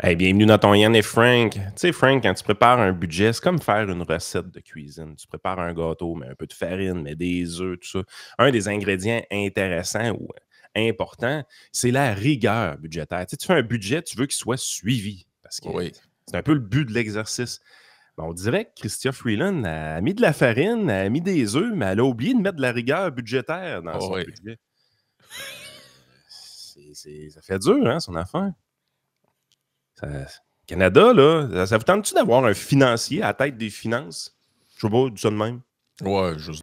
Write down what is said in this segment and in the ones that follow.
Hey, bienvenue dans ton Yann et Frank. Tu sais, Frank, quand tu prépares un budget, c'est comme faire une recette de cuisine. Tu prépares un gâteau, mais un peu de farine, mais des œufs, tout ça. Un des ingrédients intéressants ou importants, c'est la rigueur budgétaire. Tu sais, tu fais un budget, tu veux qu'il soit suivi parce que Oui. c'est un peu le but de l'exercice. Ben, on dirait que Chrystia Freeland a mis de la farine, a mis des œufs, mais elle a oublié de mettre de la rigueur budgétaire dans son Oui. budget. Ça fait dur, hein, son affaire. Canada, là, ça vous tente-tu d'avoir un financier à la tête des finances? Je sais pas, du ça de même. Ouais, juste.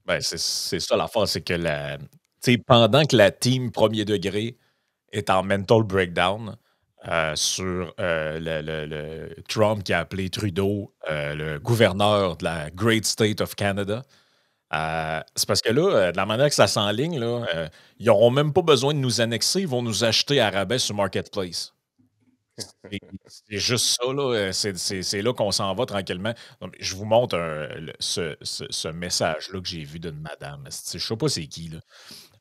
Ben, c'est ça l'affaire, c'est que pendant que la team premier degré est en mental breakdown sur le Trump qui a appelé Trudeau le gouverneur de la Great State of Canada, c'est parce que là, de la manière que ça s'enligne, là, ils n'auront même pas besoin de nous annexer, ils vont nous acheter à rabais sur Marketplace. C'est juste ça, là. C'est là qu'on s'en va tranquillement. Non, mais je vous montre ce message-là que j'ai vu d'une madame. Je ne sais pas c'est qui, là.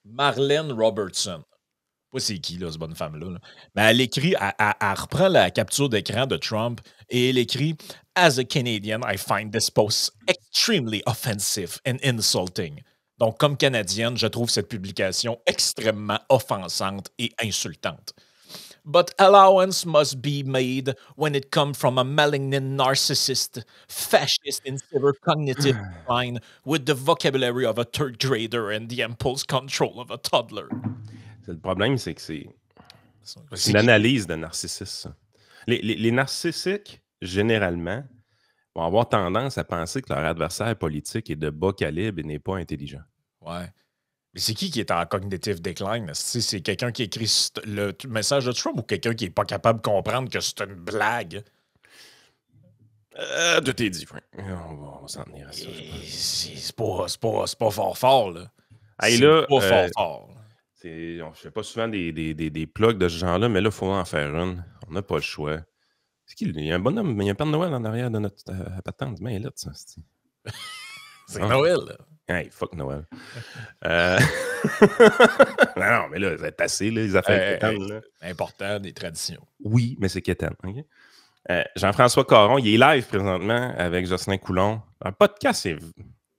Marlène Robertson. Je sais pas c'est qui, là, cette bonne femme-là. Là. Mais elle écrit, elle reprend la capture d'écran de Trump et elle écrit As a Canadian, I find this post extremely offensive and insulting. Donc, comme Canadienne, je trouve cette publication extrêmement offensante et insultante. But allowance must be made when it comes from a malignant narcissist, fascist, and severe cognitive decline with the vocabulary of a third grader and the impulse control of a toddler. Le problème, c'est que c'est C'est une analyse de narcissisme. Ça. Les narcissiques, généralement, vont avoir tendance à penser que leur adversaire politique est de bas calibre et n'est pas intelligent. Ouais. Mais c'est qui est en cognitive decline? C'est quelqu'un qui écrit le message de Trump ou quelqu'un qui n'est pas capable de comprendre que c'est une blague? Tout est dit, Frank. On va s'en tenir à ça. C'est pas fort, là. Hey, C'est là, pas fort. je ne fais pas souvent des plugs de ce genre-là, mais là, il faut en faire une. On n'a pas le choix. C'est qui? Il y a un bonhomme, mais il y a un Père Noël en arrière de notre patente. Mais il est là, ça. C'est Noël, là. Hey, fuck Noël. Non, mais là, c'est assez, là, les affaires quétaines, là. Important, des traditions. Oui, mais c'est quétaine. OK? Jean-François Caron, il est live présentement avec Jocelyn Coulon. Un podcast, il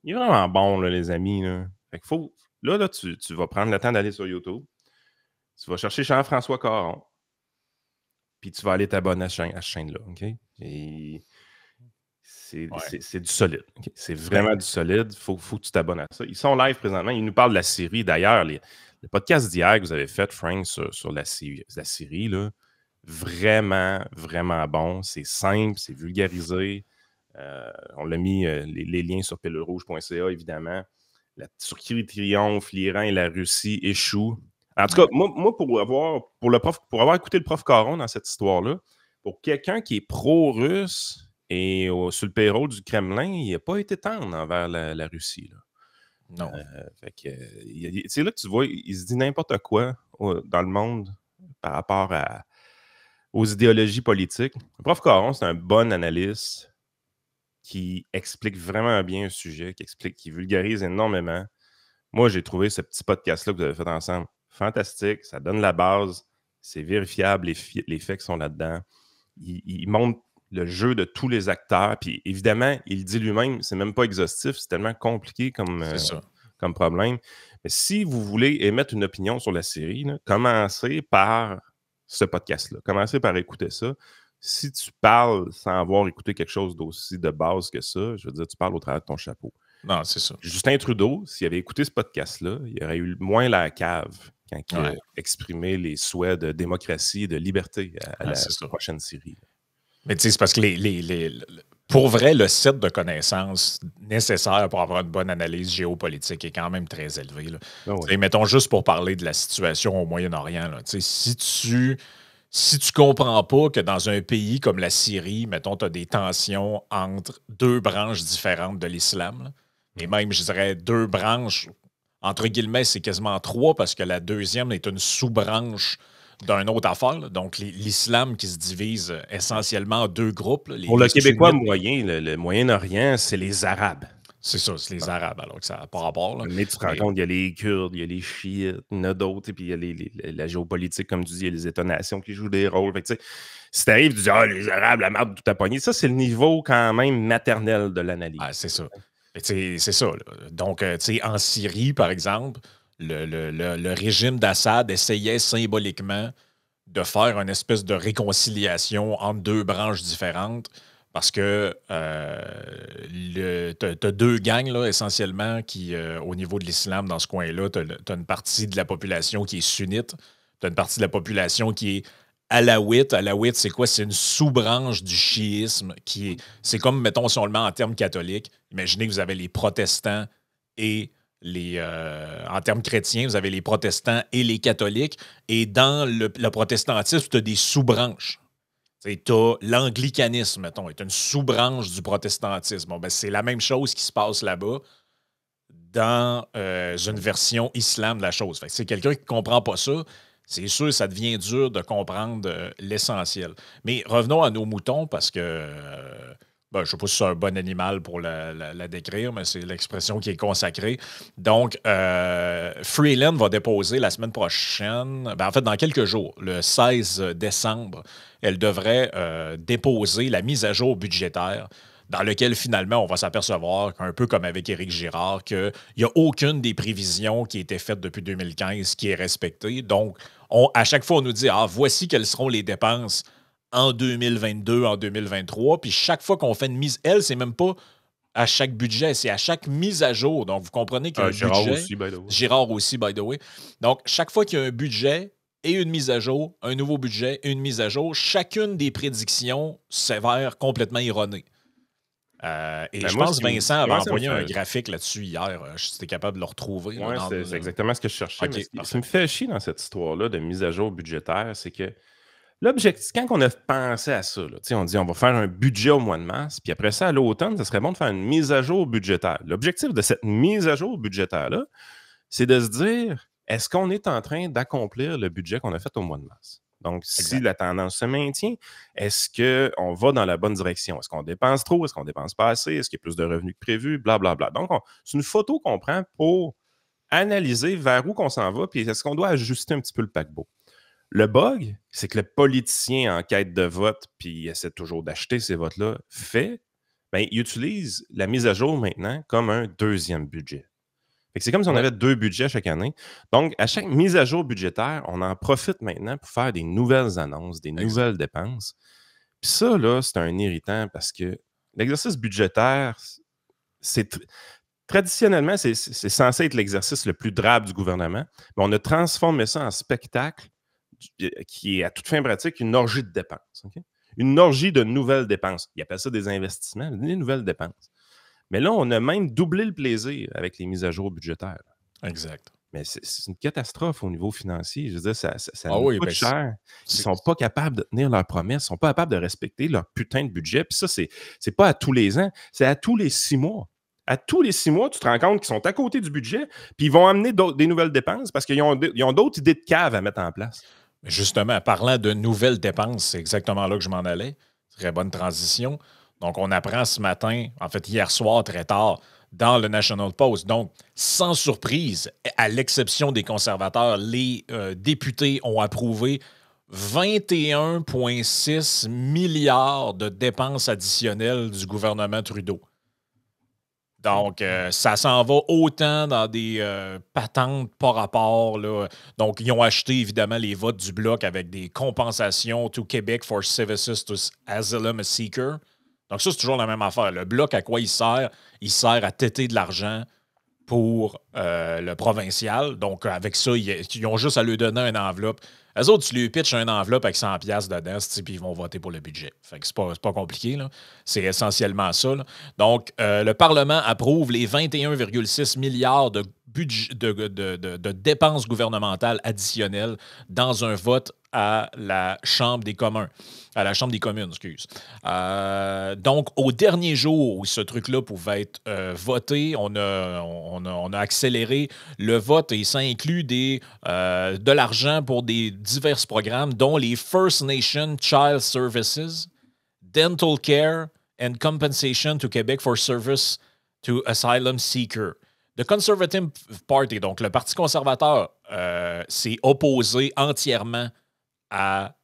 est vraiment bon, là, les amis. Là. Fait que faut, là tu vas prendre le temps d'aller sur YouTube. Tu vas chercher Jean-François Caron. Puis tu vas aller t'abonner à cette chaîne-là. OK? Et c'est du solide. Okay? C'est vraiment du solide. Faut que tu t'abonnes à ça. Ils sont live présentement. Ils nous parlent de la série. D'ailleurs, le podcast d'hier que vous avez fait, Frank, sur la série, là, vraiment, vraiment bon. C'est simple, c'est vulgarisé. On l'a mis les liens sur pillerouge.ca, évidemment. La Turquie triomphe, l'Iran et la Russie échouent. En tout cas, moi pour avoir écouté le prof Caron dans cette histoire-là, pour quelqu'un qui est pro-russe et sur le payroll du Kremlin, il n'a pas été tendre envers la Russie. Là. Non. C'est là que tu vois, il se dit n'importe quoi dans le monde par rapport aux idéologies politiques. Le prof Caron, c'est un bon analyste qui explique vraiment bien un sujet, qui vulgarise énormément. Moi, j'ai trouvé ce petit podcast-là que vous avez fait ensemble fantastique. Ça donne la base. C'est vérifiable, les faits qui sont là-dedans. Il montre le jeu de tous les acteurs. Puis évidemment, il dit lui-même, c'est même pas exhaustif, c'est tellement compliqué comme problème. Mais si vous voulez émettre une opinion sur la série, là, commencez par ce podcast-là. Commencez par écouter ça. Si tu parles sans avoir écouté quelque chose d'aussi de base que ça, je veux dire, tu parles au travers de ton chapeau. Non, c'est ça. Justin Trudeau, s'il avait écouté ce podcast-là, il aurait eu moins la cave quand il a exprimé les souhaits de démocratie et de liberté à la prochaine série. Mais tu sais, c'est parce que pour vrai, le set de connaissances nécessaire pour avoir une bonne analyse géopolitique est quand même très élevé. Là. Oh oui. Mettons juste pour parler de la situation au Moyen-Orient. Là, si tu comprends pas que dans un pays comme la Syrie, mettons, tu as des tensions entre deux branches différentes de l'islam, Et même, je dirais, 2 branches, entre guillemets, c'est quasiment 3 parce que la deuxième est une sous-branche d'une autre affaire. Là. Donc, l'islam qui se divise essentiellement en 2 groupes. Là, Pour le Québécois sunnites. moyen, le Moyen-Orient, c'est les Arabes. C'est ça, c'est les Arabes, alors que ça n'a pas rapport. Là. Mais tu te rends compte, il y a les Kurdes, il y a les Chiites, il y en a d'autres, et puis il y a la géopolitique, comme tu dis, il y a les États-nations qui jouent des rôles. Fait que, si tu arrives, tu dis « Ah, les Arabes, la merde, tout à pogner », ça, c'est le niveau quand même maternel de l'analyse. Ah, c'est ça. C'est ça. Là. Donc, en Syrie, par exemple, le régime d'Assad essayait symboliquement de faire une espèce de réconciliation entre 2 branches différentes parce que tu as 2 gangs, là, essentiellement, qui, au niveau de l'islam, dans ce coin-là, tu as une partie de la population qui est sunnite, tu as une partie de la population qui est alawite. Alawite, c'est quoi? C'est une sous-branche du chiisme qui est... C'est comme, mettons, si on le met en termes catholiques, imaginez que vous avez les protestants et en termes chrétiens, vous avez les protestants et les catholiques. Et dans le protestantisme, tu as des sous-branches. Tu as l'anglicanisme, mettons, est une sous-branche du protestantisme. Bon, ben, c'est la même chose qui se passe là-bas dans une version islam de la chose. Fait que c'est quelqu'un qui ne comprend pas ça. C'est sûr, ça devient dur de comprendre l'essentiel. Mais revenons à nos moutons parce que... je ne sais pas si c'est un bon animal pour la décrire, mais c'est l'expression qui est consacrée. Donc, Freeland va déposer la semaine prochaine, en fait, dans quelques jours, le 16 décembre, elle devrait déposer la mise à jour budgétaire dans lequel, finalement, on va s'apercevoir, un peu comme avec Éric Girard, qu'il n'y a aucune des prévisions qui a été faites depuis 2015 qui est respectée. Donc, à chaque fois, on nous dit « Ah, voici quelles seront les dépenses en 2022, en 2023. » Puis chaque fois qu'on fait une mise, c'est même pas à chaque budget, c'est à chaque mise à jour. Donc, vous comprenez qu'un Girard budget... aussi, by the way. Girard aussi, by the way. Donc, chaque fois qu'il y a un budget et une mise à jour, un nouveau budget et une mise à jour, chacune des prédictions s'avère complètement erronée. Et je pense que Vincent avait envoyé un graphique là-dessus hier. Si tu es capable de le retrouver. Oui, c'est exactement ce que je cherchais. Okay, mais ce qui me fait chier dans cette histoire-là de mise à jour budgétaire, c'est que l'objectif, quand on a pensé à ça, là, on dit on va faire un budget au mois de mars, puis après ça, à l'automne, ça serait bon de faire une mise à jour budgétaire. L'objectif de cette mise à jour budgétaire-là, c'est de se dire, est-ce qu'on est en train d'accomplir le budget qu'on a fait au mois de mars? Donc, si la tendance se maintient, est-ce qu'on va dans la bonne direction? Est-ce qu'on dépense trop? Est-ce qu'on dépense pas assez? Est-ce qu'il y a plus de revenus que prévu? Blablabla. Donc, c'est une photo qu'on prend pour analyser vers où qu'on s'en va, puis est-ce qu'on doit ajuster un petit peu le paquebot? Le bug, c'est que le politicien en quête de vote, puis il essaie toujours d'acheter ces votes-là, il utilise la mise à jour maintenant comme un deuxième budget. C'est comme si on avait 2 budgets chaque année. Donc, à chaque mise à jour budgétaire, on en profite maintenant pour faire des nouvelles annonces, des nouvelles dépenses. Puis ça, là, c'est un irritant parce que l'exercice budgétaire, traditionnellement, c'est censé être l'exercice le plus drabe du gouvernement, mais on a transformé ça en spectacle qui est à toute fin pratique une orgie de dépenses. Okay? Une orgie de nouvelles dépenses. Ils appellent ça des investissements, des nouvelles dépenses. Mais là, on a même doublé le plaisir avec les mises à jour budgétaires. Exact. Mais c'est une catastrophe au niveau financier. Je veux dire, ça nous coûte cher. Ils ne sont pas capables de tenir leurs promesses. Ils ne sont pas capables de respecter leur putain de budget. Puis ça, c'est pas à tous les ans, c'est à tous les 6 mois. À tous les 6 mois, tu te rends compte qu'ils sont à côté du budget, puis ils vont amener des nouvelles dépenses parce qu'ils ont d'autres idées de cave à mettre en place. Justement, parlant de nouvelles dépenses, c'est exactement là que je m'en allais. Très bonne transition. Donc, on apprend ce matin, en fait hier soir, très tard, dans le National Post. Donc, sans surprise, à l'exception des conservateurs, les députés ont approuvé 21,6 milliards de dépenses additionnelles du gouvernement Trudeau. Donc, ça s'en va autant dans des patentes par rapport. Là. Donc, ils ont acheté évidemment les votes du Bloc avec des compensations to Québec for Services to Asylum Seeker. Donc, ça, c'est toujours la même affaire. Le Bloc, à quoi il sert? Il sert à têter de l'argent pour le provincial. Donc, avec ça, ils ont juste à lui donner une enveloppe. Eux autres, tu lui pitches une enveloppe avec 100$ dedans, puis ils vont voter pour le budget. Fait que c'est pas compliqué, là. C'est essentiellement ça, là. Donc, le Parlement approuve les 21,6 milliards de de dépenses gouvernementales additionnelles dans un vote à la Chambre des communs, à la Chambre des communes, excuse. Donc, au dernier jour où ce truc-là pouvait être voté, on a accéléré le vote et ça inclut de l'argent pour des divers programmes, dont les First Nation Child Services, Dental Care and Compensation to Quebec for Service to Asylum Seeker. The Conservative Party, donc le Parti conservateur, s'est opposé entièrement à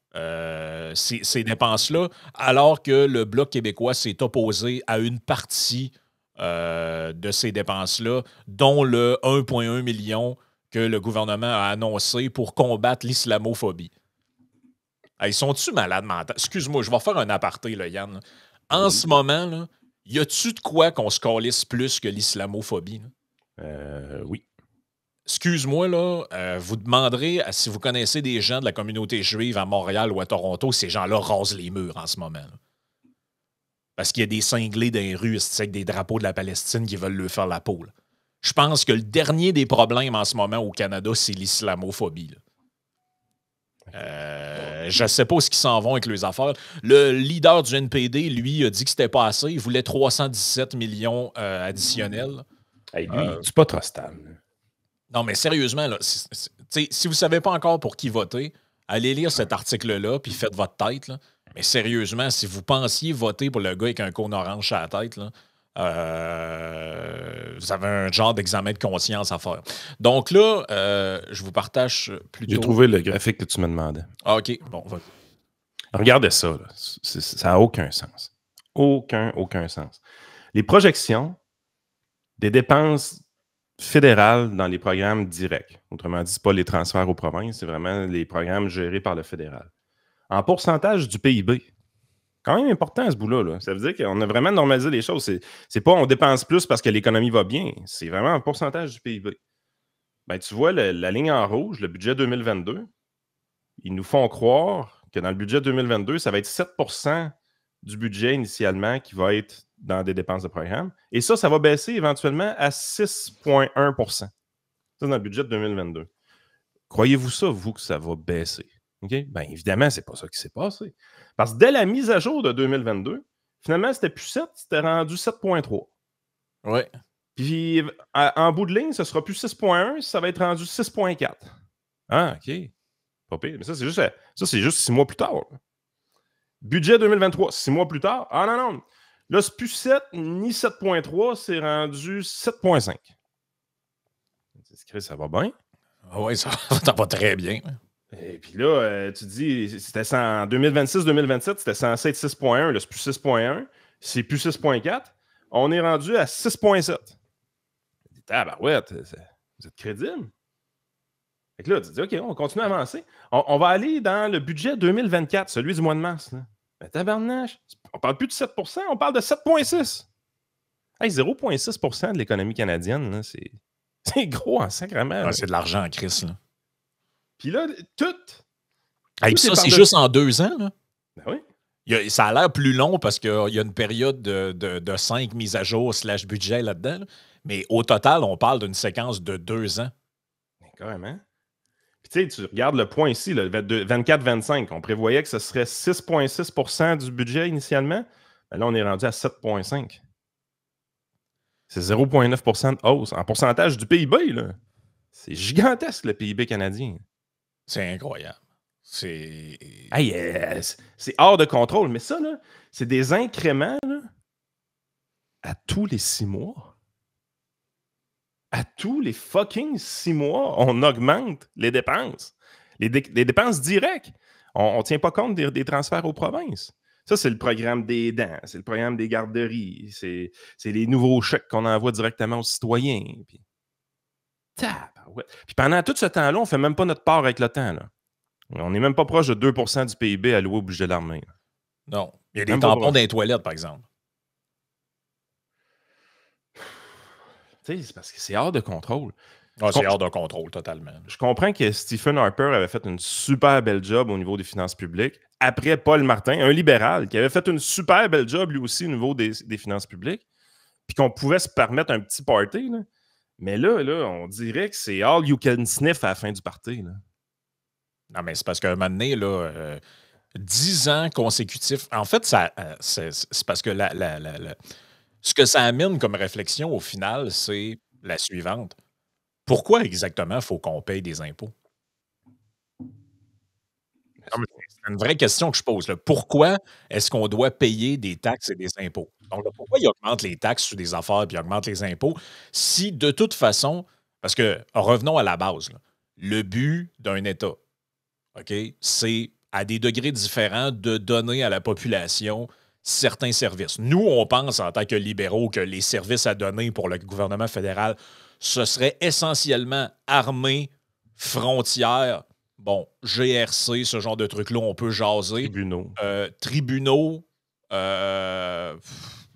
ces dépenses-là, alors que le Bloc québécois s'est opposé à une partie de ces dépenses-là, dont le 1,1 million que le gouvernement a annoncé pour combattre l'islamophobie. Ils sont-tu malades mentales? Excuse-moi, je vais faire un aparté, là, Yann. En ce moment, là, y a-tu de quoi qu'on se calisse plus que l'islamophobie? Oui. Excuse-moi, là, vous demanderez si vous connaissez des gens de la communauté juive à Montréal ou à Toronto, ces gens-là rasent les murs en ce moment. Là. Parce qu'il y a des cinglés dans les rues avec des drapeaux de la Palestine qui veulent leur faire la peau. Là. Je pense que le dernier des problèmes en ce moment au Canada, c'est l'islamophobie. Je ne sais pas où ils s'en vont avec les affaires. Le leader du NPD, lui, a dit que c'était pas assez. Il voulait 317 millions additionnels. Hey, lui, c'est pas trop stable. Non, mais sérieusement, là, si vous ne savez pas encore pour qui voter, allez lire cet article-là puis faites votre tête. Là. Mais sérieusement, si vous pensiez voter pour le gars avec un cône orange à la tête, là, vous avez un genre d'examen de conscience à faire. Donc là, je vous partage plutôt... J'ai trouvé le graphique que tu me demandais. Ah, OK. Bon, va. Regardez ça. Là. Ça n'a aucun sens. Aucun sens. Les projections des dépenses fédérales dans les programmes directs. Autrement dit, ce n'est pas les transferts aux provinces, c'est vraiment les programmes gérés par le fédéral. En pourcentage du PIB. Quand même important ce bout-là. Là. Ça veut dire qu'on a vraiment normalisé les choses. C'est pas on dépense plus parce que l'économie va bien. C'est vraiment un pourcentage du PIB. Ben, tu vois la ligne en rouge, le budget 2022, ils nous font croire que dans le budget 2022, ça va être 7% du budget initialement qui va être dans des dépenses de programme. Et ça va baisser éventuellement à 6,1%. Ça, dans le budget de 2022. Croyez-vous ça, vous, que ça va baisser? Okay? Bien, évidemment, c'est pas ça qui s'est passé. Parce que dès la mise à jour de 2022, finalement, c'était plus 7, c'était rendu 7,3. Oui. Puis, en bout de ligne, ce sera plus 6,1, ça va être rendu 6,4. Ah, OK. Pas pire. Mais ça, c'est juste 6 mois plus tard. Là. Budget 2023, 6 mois plus tard. Ah non. Là, c'est plus 7 ni 7,3, c'est rendu 7,5. Ça va bien? Oui, ça va très bien. Et puis là, tu dis, c'était en 2026-2027, c'était censé être 6,1. Là, c'est plus 6,1. C'est plus 6,4. On est rendu à 6,7. Tabarouette, vous êtes crédible? Fait que là, tu dis, OK, on continue à avancer. On va aller dans le budget 2024, celui du mois de mars. Là. Ben, tabarnache, on parle plus de 7%, on parle de 7,6. Hey, 0,6% de l'économie canadienne, là, c'est gros en sacrement. C'est de l'argent en crise. Là. Puis là, tout ça, c'est juste en 2 ans. Là. Ben oui. Ça a l'air plus long parce qu'il y a une période de 5 mises à jour / budget là-dedans. Là. Mais au total, on parle d'une séquence de 2 ans. Ben, carrément. Puis tu sais, tu regardes le point ici, le 24-25. On prévoyait que ce serait 6,6% du budget initialement. Ben là, on est rendu à 7,5%. C'est 0,9% de hausse. En pourcentage du PIB, là. C'est gigantesque, le PIB canadien. C'est incroyable. C'est hors de contrôle. Mais ça, là, c'est des incréments là, à tous les 6 mois. À tous les fucking 6 mois, on augmente les dépenses. Les dépenses directes. On ne tient pas compte des transferts aux provinces. Ça, c'est le programme des dents, c'est le programme des garderies, c'est les nouveaux chèques qu'on envoie directement aux citoyens. Puis pendant tout ce temps-là, on ne fait même pas notre part avec le temps. Là. On n'est même pas proche de 2% du PIB alloué au budget de l'armée. Non. Il y a des tampons dans les toilettes, par exemple. C'est parce que c'est hors de contrôle. C'est hors de contrôle, totalement. Je comprends que Stephen Harper avait fait une super belle job au niveau des finances publiques. Après Paul Martin, un libéral, qui avait fait une super belle job lui aussi au niveau des finances publiques, puis qu'on pouvait se permettre un petit party. Là. Mais là, on dirait que c'est all you can sniff à la fin du party. Là. Non, mais c'est parce qu'à un moment donné, là, 10 ans consécutifs. En fait, c'est parce que ce que ça amène comme réflexion au final, c'est la suivante. Pourquoi exactement faut qu'on paye des impôts? Non, mais c'est une vraie question que je pose. Là. Pourquoi est-ce qu'on doit payer des taxes et des impôts? Donc, là, pourquoi ils augmentent les taxes sur des affaires puis ils augmentent les impôts si de toute façon, parce que revenons à la base, là, le but d'un État, OK, c'est à des degrés différents de donner à la population certains services. Nous, on pense en tant que libéraux que les services à donner pour le gouvernement fédéral, ce serait essentiellement armée, frontières, bon, GRC, ce genre de trucs-là, on peut jaser. Tribunaux. Tribunaux,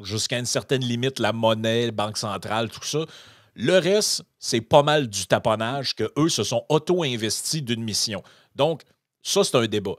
jusqu'à une certaine limite, la monnaie, banque centrale, tout ça. Le reste, c'est pas mal du taponnage que eux se sont auto-investis d'une mission. Donc, ça, c'est un débat.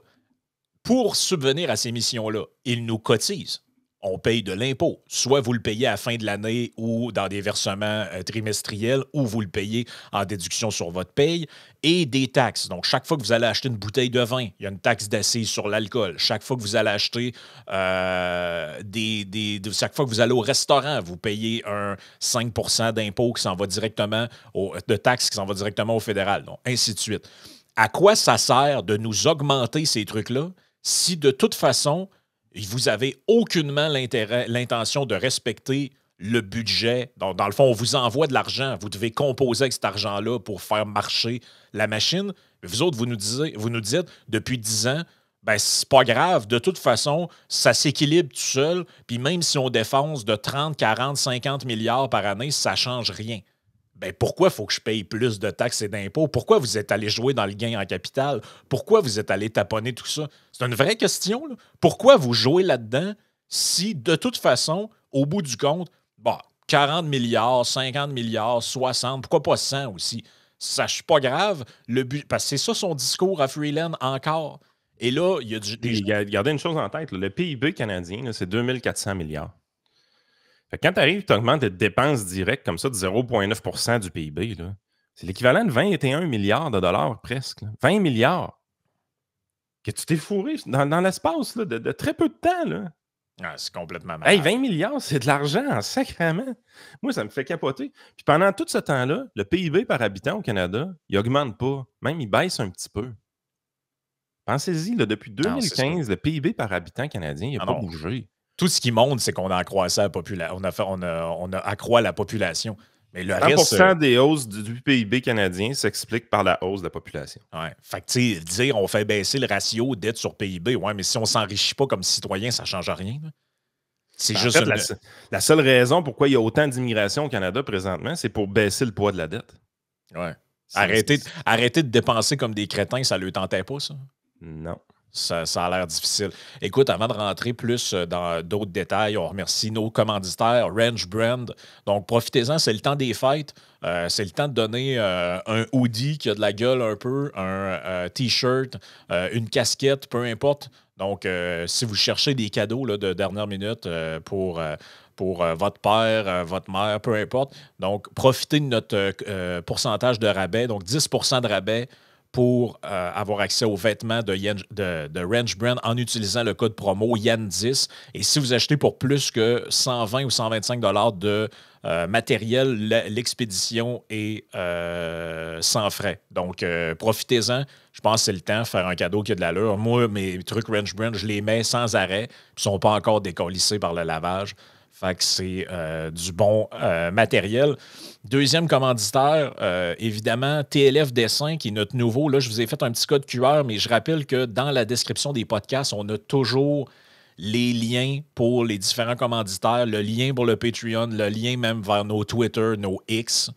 Pour subvenir à ces missions-là, ils nous cotisent. On paye de l'impôt. Soit vous le payez à la fin de l'année ou dans des versements trimestriels, ou vous le payez en déduction sur votre paye, et des taxes. Donc, chaque fois que vous allez acheter une bouteille de vin, il y a une taxe d'assises sur l'alcool. Chaque fois que vous allez acheter chaque fois que vous allez au restaurant, vous payez un 5 d'impôt qui s'en va directement de taxes qui s'en va directement au fédéral. Donc, ainsi de suite. À quoi ça sert de nous augmenter ces trucs-là si de toute façon, vous avez aucunement l'intention de respecter le budget? Donc, dans le fond, on vous envoie de l'argent. Vous devez composer avec cet argent-là pour faire marcher la machine. Mais vous autres, vous nous dites, depuis 10 ans, ben c'est pas grave. De toute façon, ça s'équilibre tout seul. Puis même si on défonce de 30, 40, 50 milliards par année, ça ne change rien. Ben pourquoi il faut que je paye plus de taxes et d'impôts? Pourquoi vous êtes allé jouer dans le gain en capital? Pourquoi vous êtes allé taponner tout ça? C'est une vraie question. Là. Pourquoi vous jouez là-dedans si, de toute façon, au bout du compte, bon, 40 milliards, 50 milliards, 60, pourquoi pas 100 aussi? Ça, je suis pas grave. Le but, parce que c'est ça son discours à Freeland encore. Et là, il y a Gardez une chose en tête. Là, le PIB canadien, là, c'est 2400 milliards. Fait que quand tu arrives, tu augmentes les dépenses directes comme ça de 0,9 du PIB. C'est l'équivalent de 21 milliards de dollars presque. Là. 20 milliards. Que tu t'es fourré dans l'espace là, de très peu de temps. Là. Ah, c'est complètement malade. Hey, 20 milliards, c'est de l'argent en sacrament. Moi, ça me fait capoter. Puis pendant tout ce temps-là, le PIB par habitant au Canada, il augmente pas. Même, il baisse un petit peu. Pensez-y, là, depuis 2015, le PIB par habitant canadien, il n'a pas bougé. Tout ce qui monte, c'est qu'on a accroissé la population. On a accroît la population. Mais le 100% des hausses du PIB canadien s'expliquent par la hausse de la population. Ouais. Fait que, tu sais, dire on fait baisser le ratio dette sur PIB, ouais, mais si on ne s'enrichit pas comme citoyen, ça ne change rien. Là. C'est juste en fait, la seule raison pourquoi il y a autant d'immigration au Canada présentement, c'est pour baisser le poids de la dette. Ouais. Arrêter de dépenser comme des crétins, ça ne leur tentait pas, ça? Non. Ça a l'air difficile. Écoute, avant de rentrer plus dans d'autres détails, on remercie nos commanditaires, Ranch Brand. Donc, profitez-en, c'est le temps des fêtes. C'est le temps de donner un hoodie qui a de la gueule un peu, un T-shirt, une casquette, peu importe. Donc, si vous cherchez des cadeaux là, de dernière minute pour votre père, votre mère, peu importe. Donc, profitez de notre pourcentage de rabais. Donc, 10 de rabais pour avoir accès aux vêtements de Ranch Brand en utilisant le code promo YAN10. Et si vous achetez pour plus que 120 ou 125 $ de matériel, l'expédition est sans frais. Donc, profitez-en. Je pense que c'est le temps de faire un cadeau qui a de l'allure. Moi, mes trucs Ranch Brand, je les mets sans arrêt. Ils ne sont pas encore décollissés par le lavage. Fait que c'est du bon matériel. Deuxième commanditaire, évidemment, TLF Dessin, qui est notre nouveau. Là, je vous ai fait un petit code QR, mais je rappelle que dans la description des podcasts, on a toujours les liens pour les différents commanditaires, le lien pour le Patreon, le lien même vers nos Twitter, nos X,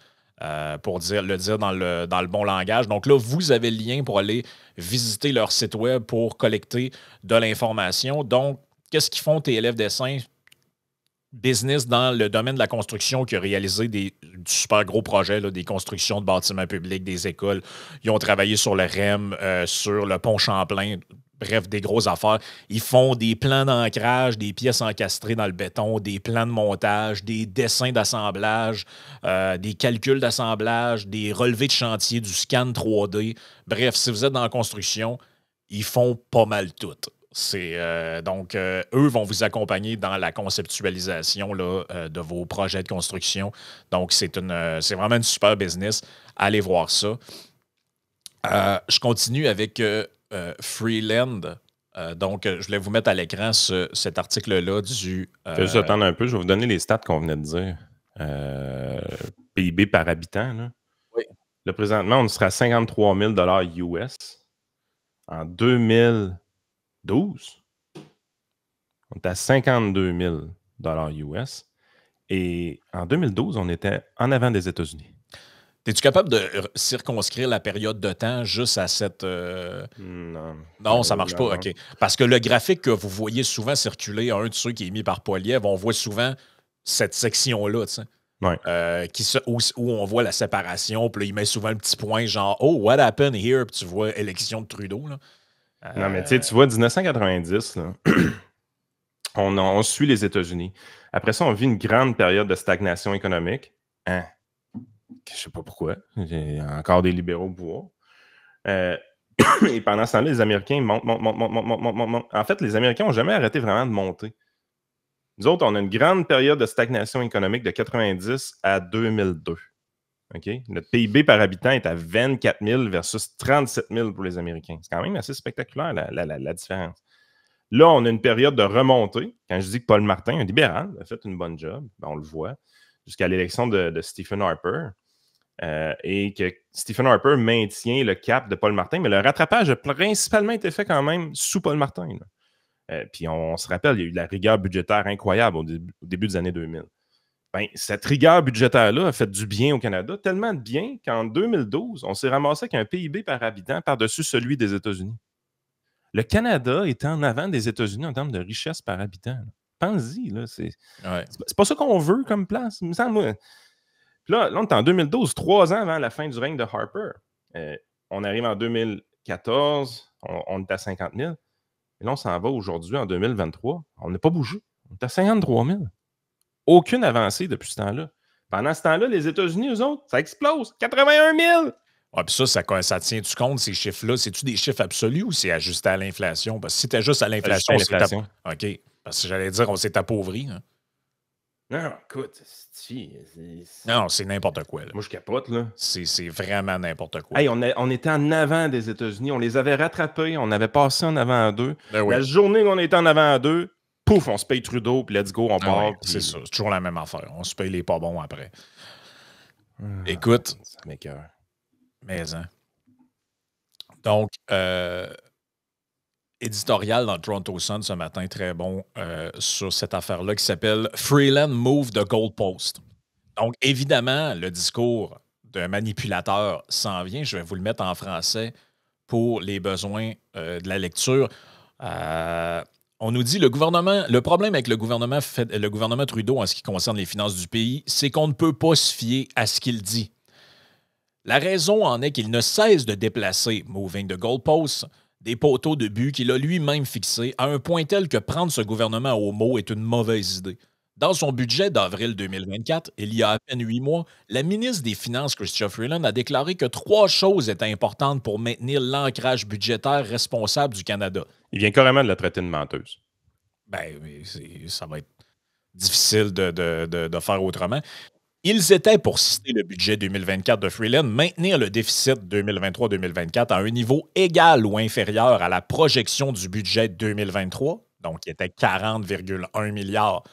pour le dire dans le bon langage. Donc là, vous avez le lien pour aller visiter leur site web pour collecter de l'information. Donc, qu'est-ce qu'ils font TLF Dessin? Business dans le domaine de la construction qui a réalisé des super gros projets, là, des constructions de bâtiments publics, des écoles. Ils ont travaillé sur le REM, sur le pont Champlain. bref, des grosses affaires. Ils font des plans d'ancrage, des pièces encastrées dans le béton, des plans de montage, des dessins d'assemblage, des calculs d'assemblage, des relevés de chantier, du scan 3D. Bref, si vous êtes dans la construction, ils font pas mal tout. Donc, eux vont vous accompagner dans la conceptualisation là, de vos projets de construction. Donc, c'est vraiment une super business. Allez voir ça. Je continue avec Freeland. Donc, je voulais vous mettre à l'écran cet article-là du... Juste attendre un peu, je vais vous donner les stats qu'on venait de dire. PIB par habitant. Là. Oui. Là, présentement, on sera à 53 000 US. En 2012, on était à 52 000 US. Et en 2012, on était en avant des États-Unis. Es-tu capable de circonscrire la période de temps juste à cette... Non, ça ne marche pas. Non. OK. Parce que le graphique que vous voyez souvent circuler, un de ceux qui est mis par Poilievre, on voit souvent cette section-là, tu sais. Ouais. Où on voit la séparation, puis là, il met souvent un petit point genre « Oh, what happened here? » Puis tu vois élection de Trudeau. Là. Non, mais tu vois, 1990, là, on suit les États-Unis. Après ça, on vit une grande période de stagnation économique. Hein? Je sais pas pourquoi. J'ai encore des libéraux au pouvoir. Et pendant ce temps-là, les Américains montent. En fait, les Américains n'ont jamais arrêté vraiment de monter. Nous autres, on a une grande période de stagnation économique de 90 à 2002. Okay? Notre PIB par habitant est à 24 000 versus 37 000 pour les Américains. C'est quand même assez spectaculaire, la différence. Là, on a une période de remontée. Quand je dis que Paul Martin, un libéral, a fait une bonne job, ben on le voit, jusqu'à l'élection de Stephen Harper. Et que Stephen Harper maintient le cap de Paul Martin, mais le rattrapage a principalement été fait quand même sous Paul Martin. Puis on se rappelle, il y a eu de la rigueur budgétaire incroyable au début des années 2000. Ben, cette rigueur budgétaire-là a fait du bien au Canada, tellement de bien qu'en 2012, on s'est ramassé avec un PIB par habitant par-dessus celui des États-Unis. Le Canada est en avant des États-Unis en termes de richesse par habitant. Pense-y, là, c'est pas ça qu'on veut comme place. Il me semble, moi. Puis là, on est en 2012, 3 ans avant la fin du règne de Harper. On arrive en 2014, on est à 50 000. Et là, on s'en va aujourd'hui, en 2023. On n'a pas bougé. On est à 53 000. Aucune avancée depuis ce temps-là. Pendant ce temps-là, les États-Unis, eux autres, ça explose. 81 000! Ah, puis ça tient-tu compte, ces chiffres-là? C'est-tu des chiffres absolus ou c'est ajusté à l'inflation? Parce que si c'était juste à l'inflation, OK. Parce que j'allais dire, on s'est appauvri. Hein. Non, écoute, non, c'est n'importe quoi. Là. Moi, je capote, là. C'est vraiment n'importe quoi. Hey, on était en avant des États-Unis. On les avait rattrapés. On avait passé en avant à d'eux. Ben oui. La journée qu'on était en avant à d'eux, pouf, on se paye Trudeau, puis let's go, on part. Oui, c'est ça. C'est toujours la même affaire. On se paye les pas bons après. Écoute. Ça m'écoeure. Mais, hein. Donc, éditorial dans le Toronto Sun ce matin, très bon, sur cette affaire-là qui s'appelle « Freeland move the goalpost ». Donc, évidemment, le discours d'un manipulateur s'en vient. Je vais vous le mettre en français pour les besoins de la lecture. On nous dit le problème avec le gouvernement Trudeau en ce qui concerne les finances du pays, c'est qu'on ne peut pas se fier à ce qu'il dit. La raison en est qu'il ne cesse de déplacer, moving the goalposts, des poteaux de but qu'il a lui-même fixés à un point tel que prendre ce gouvernement au mot est une mauvaise idée. Dans son budget d'avril 2024, il y a à peine 8 mois, la ministre des Finances, Chrystia Freeland, a déclaré que 3 choses étaient importantes pour maintenir l'ancrage budgétaire responsable du Canada. Il vient carrément de la traiter de menteuse. Ben, ça va être difficile de faire autrement. Ils étaient, pour citer le budget 2024 de Freeland, maintenir le déficit 2023-2024 à un niveau égal ou inférieur à la projection du budget 2023, donc qui était 40,1 milliards.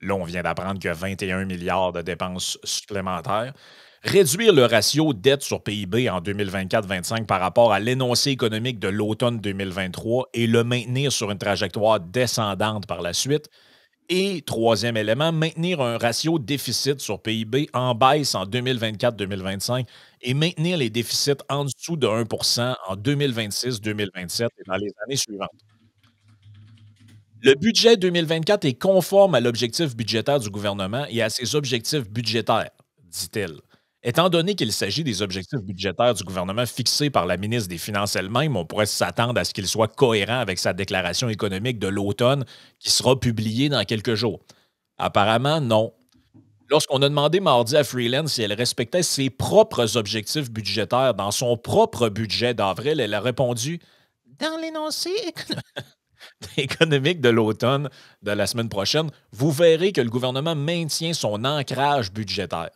Là, on vient d'apprendre qu'il y a 21 milliards de dépenses supplémentaires. Réduire le ratio dette sur PIB en 2024-25 par rapport à l'énoncé économique de l'automne 2023 et le maintenir sur une trajectoire descendante par la suite. Et troisième élément, maintenir un ratio déficit sur PIB en baisse en 2024-2025 et maintenir les déficits en dessous de 1 % en 2026-2027 et dans les années suivantes. Le budget 2024 est conforme à l'objectif budgétaire du gouvernement et à ses objectifs budgétaires, dit-elle. Étant donné qu'il s'agit des objectifs budgétaires du gouvernement fixés par la ministre des Finances elle-même, on pourrait s'attendre à ce qu'il soit cohérent avec sa déclaration économique de l'automne qui sera publiée dans quelques jours. Apparemment, non. Lorsqu'on a demandé mardi à Freeland si elle respectait ses propres objectifs budgétaires dans son propre budget d'avril, elle a répondu dans l'énoncé économique de l'automne de la semaine prochaine, vous verrez que le gouvernement maintient son ancrage budgétaire.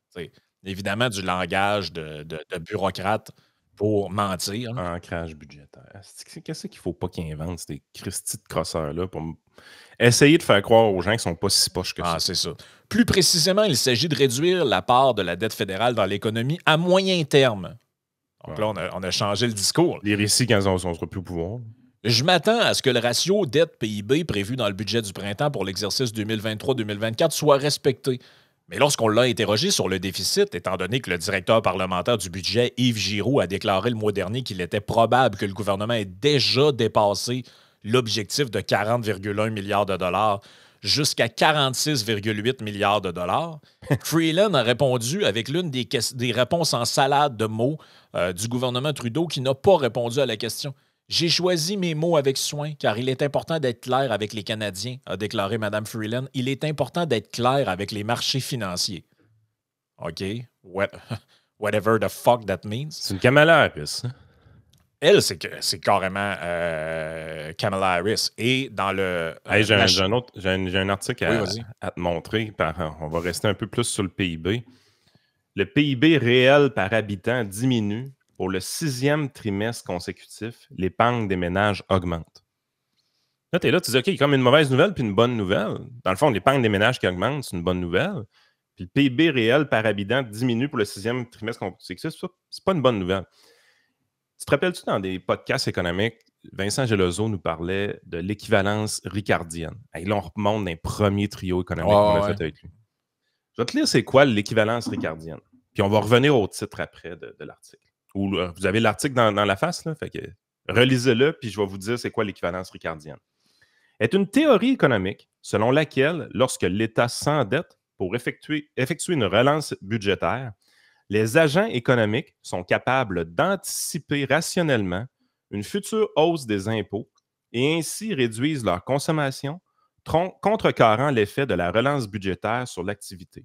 C'est évidemment du langage de bureaucrate pour mentir. Ancrage budgétaire. Qu'est-ce qu'il ne faut pas qu'ils inventent, ces Christy de crosseurs-là, pour essayer de faire croire aux gens qu'ils ne sont pas si poches que ça. Ah, c'est ça. Plus précisément, il s'agit de réduire la part de la dette fédérale dans l'économie à moyen terme. Donc là, on a changé le discours. Les récits, quand on sera plus au pouvoir. Je m'attends à ce que le ratio dette-PIB prévu dans le budget du printemps pour l'exercice 2023-2024 soit respecté. Mais lorsqu'on l'a interrogé sur le déficit, étant donné que le directeur parlementaire du budget, Yves Giroux, a déclaré le mois dernier qu'il était probable que le gouvernement ait déjà dépassé l'objectif de 40,1 milliards de dollars jusqu'à 46,8 milliards de dollars, Freeland a répondu avec l'une des réponses en salade de mots du gouvernement Trudeau qui n'a pas répondu à la question. J'ai choisi mes mots avec soin car il est important d'être clair avec les Canadiens, a déclaré Mme Freeland. Il est important d'être clair avec les marchés financiers. OK. Whatever the fuck that means. C'est une Kamala Harris. Hein? Elle, c'est carrément Kamala Harris. Et dans le... Hey, j'ai un article à te montrer. On va rester un peu plus sur le PIB. Le PIB réel par habitant diminue. Pour le 6e trimestre consécutif, l'épargne des ménages augmente. Là, tu es là, tu dis, OK, il y a comme une mauvaise nouvelle puis une bonne nouvelle. Dans le fond, l'épargne des ménages qui augmente, c'est une bonne nouvelle. Puis le PIB réel par habitant diminue pour le 6e trimestre consécutif. Ça, c'est pas une bonne nouvelle. Tu te rappelles-tu, dans des podcasts économiques, Vincent Gelozo nous parlait de l'équivalence ricardienne. Et là, on remonte dans les premiers trios économiques qu'on a fait avec lui. Je vais te lire c'est quoi l'équivalence ricardienne. Puis on va revenir au titre après de l'article. Vous avez l'article dans la face, là, fait que relisez-le, puis je vais vous dire c'est quoi l'équivalence ricardienne. Est une théorie économique selon laquelle, lorsque l'État s'endette pour effectuer une relance budgétaire, les agents économiques sont capables d'anticiper rationnellement une future hausse des impôts et ainsi réduisent leur consommation, contrecarrant l'effet de la relance budgétaire sur l'activité.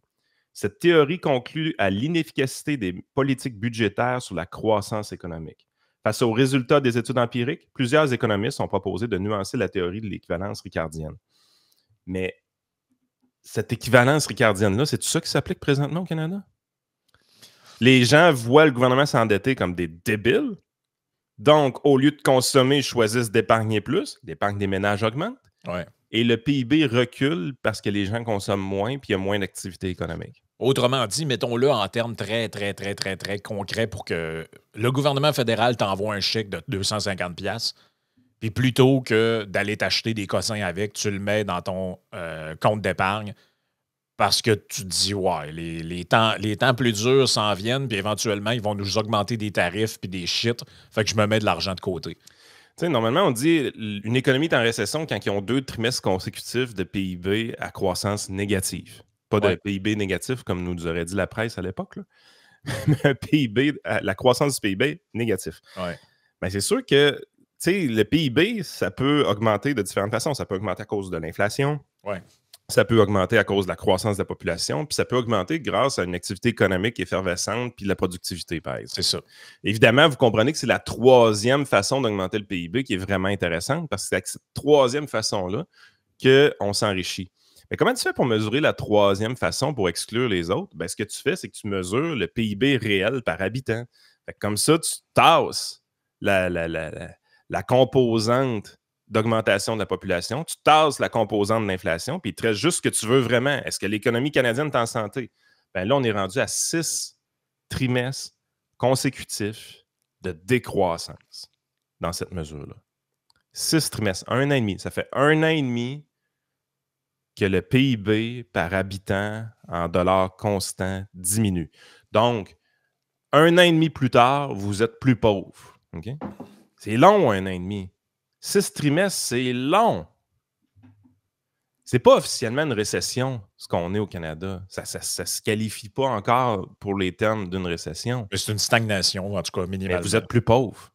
Cette théorie conclut à l'inefficacité des politiques budgétaires sur la croissance économique. Face aux résultats des études empiriques, plusieurs économistes ont proposé de nuancer la théorie de l'équivalence ricardienne. Mais cette équivalence ricardienne-là, c'est tout ça qui s'applique présentement au Canada? Les gens voient le gouvernement s'endetter comme des débiles. Donc, au lieu de consommer, ils choisissent d'épargner plus. L'épargne des ménages augmente. Ouais. Et le PIB recule parce que les gens consomment moins puis il y a moins d'activité économique. Autrement dit, mettons-le en termes très, très, très, très, très concrets pour que le gouvernement fédéral t'envoie un chèque de 250$, puis plutôt que d'aller t'acheter des cossins avec, tu le mets dans ton compte d'épargne parce que tu te dis, ouais, les temps plus durs s'en viennent, puis éventuellement, ils vont nous augmenter des tarifs puis des shit, fait que je me mets de l'argent de côté. Tu sais, normalement, on dit une économie est en récession quand ils ont 2 trimestres consécutifs de PIB à croissance négative. Pas de PIB négatif, comme nous aurait dit la presse à l'époque, là. Mais la croissance du PIB négatif. Ouais. Ben, c'est sûr que le PIB, ça peut augmenter de différentes façons. Ça peut augmenter à cause de l'inflation. Ouais. Ça peut augmenter à cause de la croissance de la population, puis ça peut augmenter grâce à une activité économique effervescente puis de la productivité, par exemple. C'est ça. Évidemment, vous comprenez que c'est la 3e façon d'augmenter le PIB qui est vraiment intéressante parce que c'est avec cette 3e façon-là qu'on s'enrichit. Mais comment tu fais pour mesurer la 3e façon pour exclure les autres? Ben, ce que tu fais, c'est que tu mesures le PIB réel par habitant. Fait que comme ça, tu tasses la composante d'augmentation de la population, tu tasses la composante de l'inflation, puis il te reste juste ce que tu veux vraiment. Est-ce que l'économie canadienne est en santé? Ben là, on est rendu à 6 trimestres consécutifs de décroissance dans cette mesure-là. 6 trimestres, 1 an et demi. Ça fait 1 an et demi que le PIB par habitant en dollars constants diminue. Donc, 1 an et demi plus tard, vous êtes plus pauvre. Okay? C'est long, 1 an et demi. 6 trimestres, c'est long. C'est pas officiellement une récession, ce qu'on est au Canada. Ça se qualifie pas encore pour les termes d'une récession. Mais c'est une stagnation, en tout cas, minimalement. Mais vous êtes plus pauvre.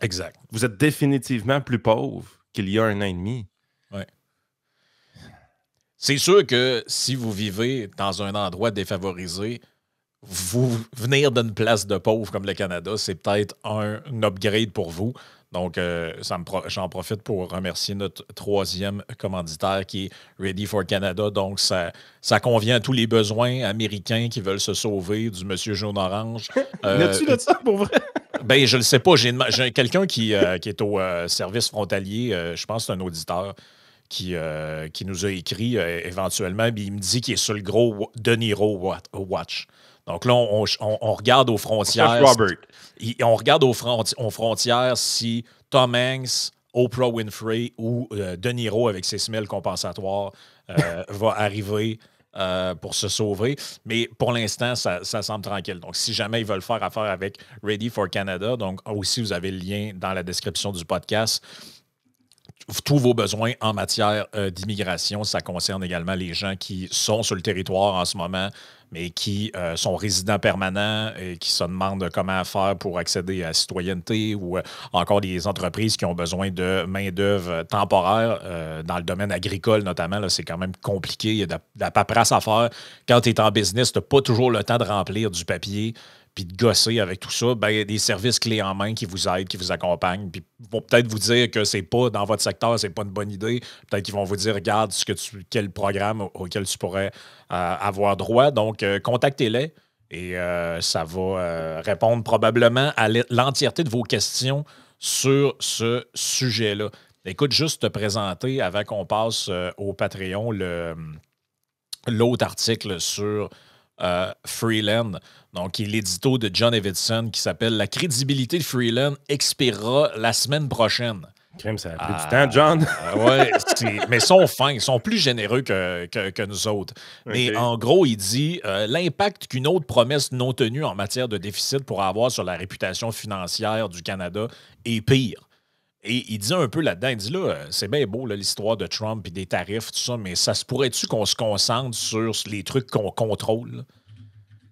Exact. Vous êtes définitivement plus pauvre qu'il y a 1 an et demi. Oui. C'est sûr que si vous vivez dans un endroit défavorisé, venir d'une place de pauvre comme le Canada, c'est peut-être un upgrade pour vous. Donc, j'en profite pour remercier notre 3e commanditaire qui est Ready for Canada. Donc, ça convient à tous les besoins américains qui veulent se sauver du monsieur jaune orange. N'as-tu de ça pour vrai? Ben, je le sais pas. J'ai quelqu'un qui est au service frontalier, je pense que c'est un auditeur, qui nous a écrit éventuellement, puis il me dit qu'il est sur le gros De Niro Watch. Donc là, on regarde aux frontières. On regarde aux frontières si Tom Hanks, Oprah Winfrey ou De Niro avec ses semelles compensatoires va arriver pour se sauver. Mais pour l'instant, ça semble tranquille. Donc, si jamais ils veulent faire affaire avec Ready for Canada, donc aussi, vous avez le lien dans la description du podcast. Tous vos besoins en matière d'immigration, ça concerne également les gens qui sont sur le territoire en ce moment, mais qui sont résidents permanents et qui se demandent comment faire pour accéder à la citoyenneté ou encore des entreprises qui ont besoin de main-d'œuvre temporaire dans le domaine agricole notamment. Là, c'est quand même compliqué. Il y a de la paperasse à faire. Quand tu es en business, tu n'as pas toujours le temps de remplir du papier puis de gosser avec tout ça. Ben, il y a des services clés en main qui vous aident, qui vous accompagnent, puis vont peut-être vous dire que c'est pas dans votre secteur, c'est pas une bonne idée. Peut-être qu'ils vont vous dire, regarde quel programme auquel tu pourrais avoir droit. Donc, contactez-les et ça va répondre probablement à l'entièreté de vos questions sur ce sujet-là. Écoute, juste te présenter, avant qu'on passe au Patreon, l'autre article sur Freeland, donc l'édito de John Evidson qui s'appelle « La crédibilité de Freeland expirera la semaine prochaine ». Crème, ça a pris du temps, John. Oui, mais ils sont fins, ils sont plus généreux que nous autres. Okay. Mais en gros, il dit l'impact qu'une autre promesse non tenue en matière de déficit pourra avoir sur la réputation financière du Canada est pire. Et il dit un peu là-dedans, il dit là, c'est bien beau l'histoire de Trump et des tarifs, tout ça, mais ça se pourrait-tu qu'on se concentre sur les trucs qu'on contrôle?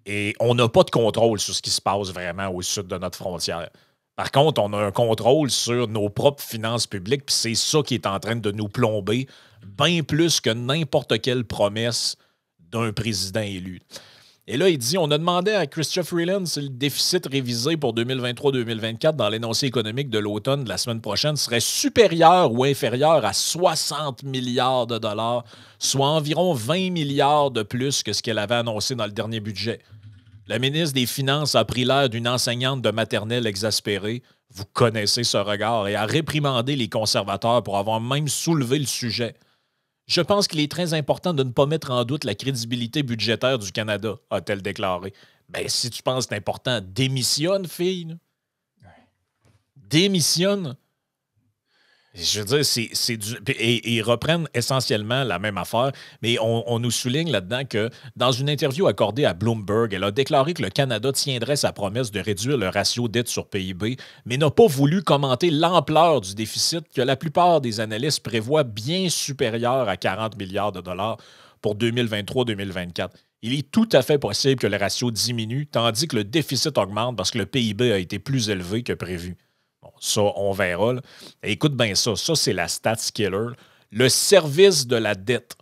Et on n'a pas de contrôle sur ce qui se passe vraiment au sud de notre frontière. Par contre, on a un contrôle sur nos propres finances publiques, puis c'est ça qui est en train de nous plomber bien plus que n'importe quelle promesse d'un président élu. Et là, il dit, on a demandé à Chrystia Freeland si le déficit révisé pour 2023-2024 dans l'énoncé économique de l'automne de la semaine prochaine serait supérieur ou inférieur à 60 milliards de dollars, soit environ 20 milliards de plus que ce qu'elle avait annoncé dans le dernier budget. La ministre des Finances a pris l'air d'une enseignante de maternelle exaspérée. Vous connaissez ce regard et a réprimandé les conservateurs pour avoir même soulevé le sujet. Je pense qu'il est très important de ne pas mettre en doute la crédibilité budgétaire du Canada, a-t-elle déclaré. Ben, si tu penses que c'est important, démissionne, fille. Démissionne. Je veux dire, c'est du. Et ils reprennent essentiellement la même affaire, mais on nous souligne là-dedans que dans une interview accordée à Bloomberg, elle a déclaré que le Canada tiendrait sa promesse de réduire le ratio dette sur PIB, mais n'a pas voulu commenter l'ampleur du déficit que la plupart des analystes prévoient bien supérieur à 40 milliards de dollars pour 2023-2024. Il est tout à fait possible que le ratio diminue, tandis que le déficit augmente parce que le PIB a été plus élevé que prévu. Bon, ça, on verra. Là. Écoute bien ça. Ça, c'est la stats killer. Le service de la dette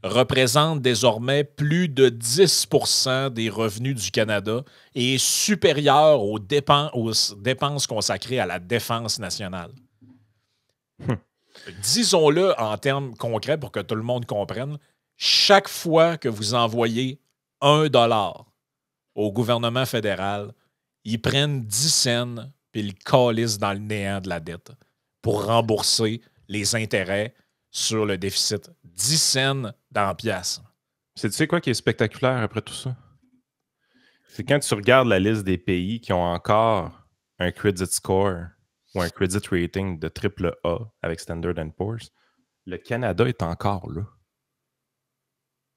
représente désormais plus de 10 % des revenus du Canada et est supérieur aux dépenses consacrées à la défense nationale. Disons-le en termes concrets pour que tout le monde comprenne. Chaque fois que vous envoyez $1 au gouvernement fédéral, ils prennent 10 cents puis ils calissent dans le néant de la dette pour rembourser les intérêts sur le déficit. 10 cents dans la pièce. Tu sais quoi qui est spectaculaire après tout ça? C'est quand tu regardes la liste des pays qui ont encore un credit score ou un credit rating de AAA avec Standard & Poor's, le Canada est encore là.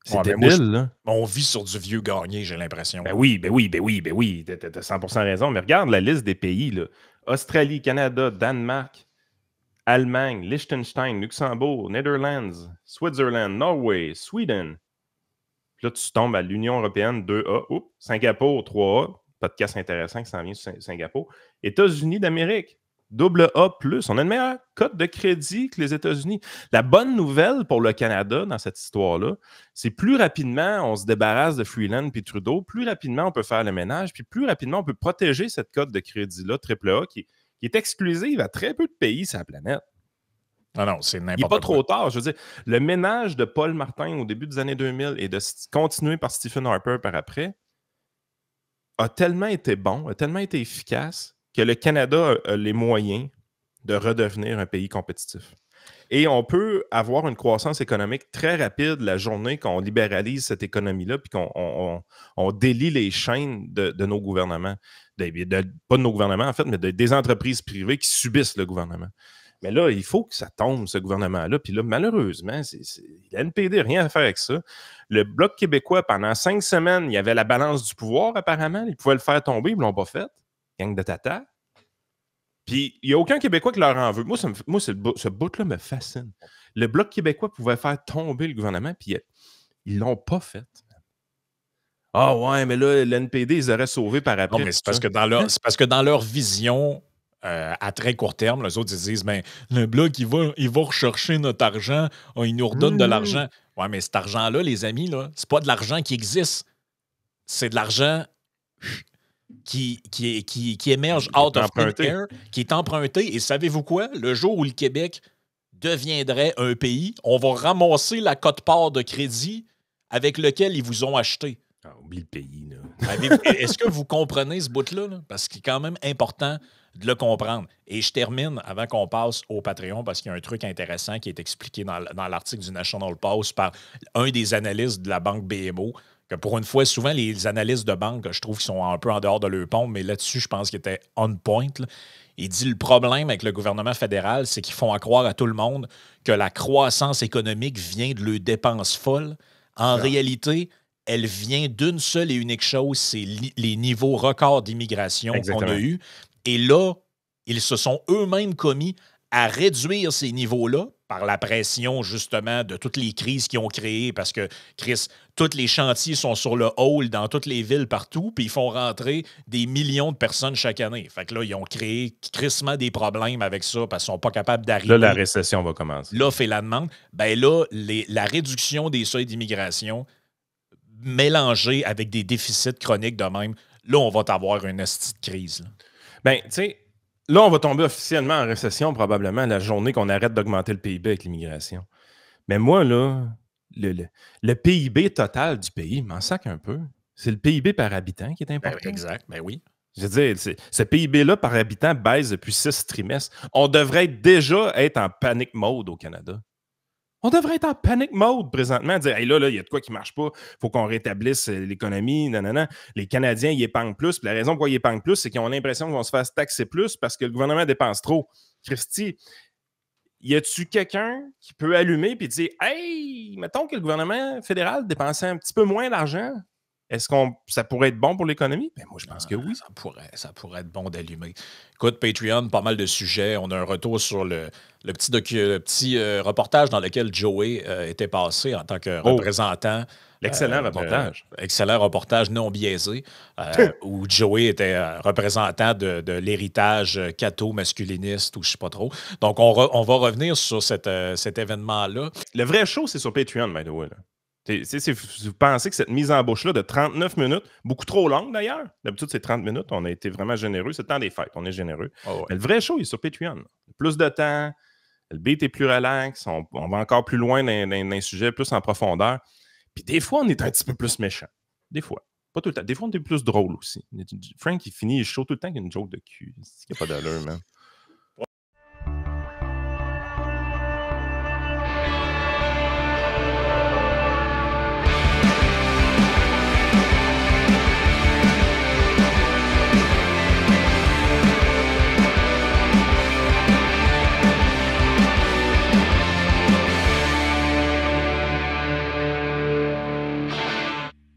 C'est débile, là. On vit sur du vieux gagné, j'ai l'impression. Ben oui. T'as 100% raison. Mais regarde la liste des pays, là. Australie, Canada, Danemark, Allemagne, Liechtenstein, Luxembourg, Netherlands, Switzerland, Norway, Sweden. Puis là, tu tombes à l'Union européenne 2A. Oups, Singapour 3A. Podcast intéressant qui s'en vient sur Singapour. États-Unis d'Amérique, double A+. On a une meilleure cote de crédit que les États-Unis. La bonne nouvelle pour le Canada dans cette histoire-là, c'est plus rapidement on se débarrasse de Freeland puis Trudeau, plus rapidement on peut faire le ménage, puis plus rapidement on peut protéger cette cote de crédit-là, AAA, qui est exclusive à très peu de pays sur la planète. Non, c'est n'importe quoi. Il n'est pas trop tard. Je veux dire, le ménage de Paul Martin au début des années 2000 et de continuer par Stephen Harper par après a tellement été bon, a tellement été efficace que le Canada a les moyens de redevenir un pays compétitif. Et on peut avoir une croissance économique très rapide la journée qu'on libéralise cette économie-là puis qu'on délie les chaînes de nos gouvernements. Pas de nos gouvernements, en fait, mais des entreprises privées qui subissent le gouvernement. Mais là, il faut que ça tombe, ce gouvernement-là. Puis là, malheureusement, la NPD n'a rien à faire avec ça. Le Bloc québécois, pendant 5 semaines, il y avait la balance du pouvoir, apparemment. Ils pouvaient le faire tomber, ils ne l'ont pas fait. Gang de tata. Puis, il n'y a aucun Québécois qui leur en veut. Moi, ce bout-là me fascine. Le Bloc québécois pouvait faire tomber le gouvernement, puis ils ne l'ont pas fait. Ah ouais, mais là, l'NPD, ils auraient sauvé par après. Non, mais c'est parce que dans leur vision... à très court terme, les autres ils disent ben, le Bloc, il va rechercher notre argent, il nous redonne de l'argent. Ouais, mais cet argent-là, les amis, là, c'est pas de l'argent qui existe. C'est de l'argent qui émerge out of thin air, qui est emprunté. Et savez-vous quoi? Le jour où le Québec deviendrait un pays, on va ramasser la quote-part de crédit avec lequel ils vous ont acheté. Ah, oublie le pays, là. Est-ce que vous comprenez ce bout-là? Là? Parce qu'il est quand même important de le comprendre. Et je termine avant qu'on passe au Patreon parce qu'il y a un truc intéressant qui est expliqué dans l'article du National Post par un des analystes de la banque BMO, que pour une fois, souvent, les analystes de banque, je trouve qu'ils sont un peu en dehors de leur pompe, mais là-dessus, je pense qu'ils étaient on point. Là. Il dit le problème avec le gouvernement fédéral, c'est qu'ils font croire à tout le monde que la croissance économique vient de leurs dépenses folles. En réalité, elle vient d'une seule et unique chose, c'est les niveaux records d'immigration qu'on a eus. Et là, ils se sont eux-mêmes commis à réduire ces niveaux-là par la pression, justement, de toutes les crises qu'ils ont créées, parce que, Chris, tous les chantiers sont sur le hall dans toutes les villes partout, puis ils font rentrer des millions de personnes chaque année. Fait que là, ils ont créé crissement des problèmes avec ça, parce qu'ils sont pas capables d'arriver. Là, la récession va commencer. L'offre et la demande. Ben là, la réduction des seuils d'immigration mélangée avec des déficits chroniques de même, là, on va avoir une petite crise, là. Ben, tu sais, là, on va tomber officiellement en récession probablement la journée qu'on arrête d'augmenter le PIB avec l'immigration. Mais moi, là, le PIB total du pays m'en sac un peu. C'est le PIB par habitant qui est important. Ben, exact, ben oui. Je veux dire, ce PIB-là par habitant baisse depuis 6 trimestres. On devrait déjà être en panic mode au Canada. On devrait être en panic mode présentement, dire hey, là, il y a de quoi qui ne marche pas, il faut qu'on rétablisse l'économie, nanana. Les Canadiens, ils épargnent plus. Puis la raison pourquoi ils épargnent plus, c'est qu'ils ont l'impression qu'ils vont se faire taxer plus parce que le gouvernement dépense trop. Christy, y a-tu quelqu'un qui peut allumer et dire hey, mettons que le gouvernement fédéral dépensait un petit peu moins d'argent? Est-ce que ça pourrait être bon pour l'économie? Ben moi, je pense que oui. Ça pourrait être bon d'allumer. Écoute, Patreon, pas mal de sujets. On a un retour sur le petit reportage dans lequel Joey était passé en tant que représentant. L'excellent reportage. Excellent reportage non biaisé, où Joey était représentant de l'héritage catho-masculiniste ou je ne sais pas trop. Donc, on va revenir sur cet événement-là. Le vrai show, c'est sur Patreon, by the way. Là. Si vous pensez que cette mise en bouche-là de 39 minutes, beaucoup trop longue d'ailleurs, d'habitude c'est 30 minutes, on a été vraiment généreux, c'est le temps des fêtes, on est généreux. Oh ouais. Mais le vrai show, il est sur Patreon. Plus de temps, le beat est plus relax, on va encore plus loin dans un sujet, plus en profondeur. Puis des fois, on est un petit peu plus méchant. Des fois. Pas tout le temps. Des fois, on est plus drôle aussi. Frank, il finit chaud tout le temps avec une joke de cul. Il n'y a pas d'allure, man.